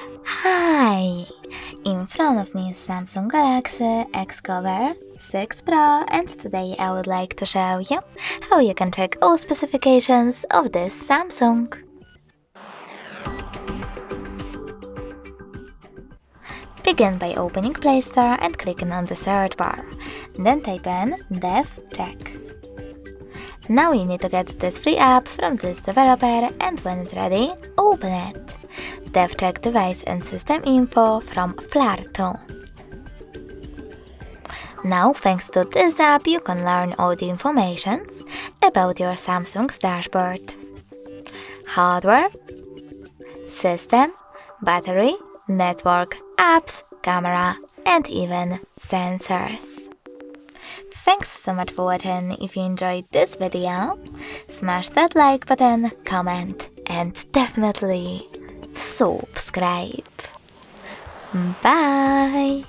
Hi! In front of me is Samsung Galaxy Xcover6 Pro, and today I would like to show you how you can check all specifications of this Samsung. Begin by opening Play Store and clicking on the search bar. Then type in DevCheck. Now you need to get this free app from this developer, and when it's ready, open it. DevCheck device and system info from Flar2. Now, thanks to this app, you can learn all the informations about your Samsung's dashboard. Hardware, system, battery, network, apps, camera, and even sensors. Thanks so much for watching. If you enjoyed this video, smash that like button, comment, and definitely subscribe. Bye!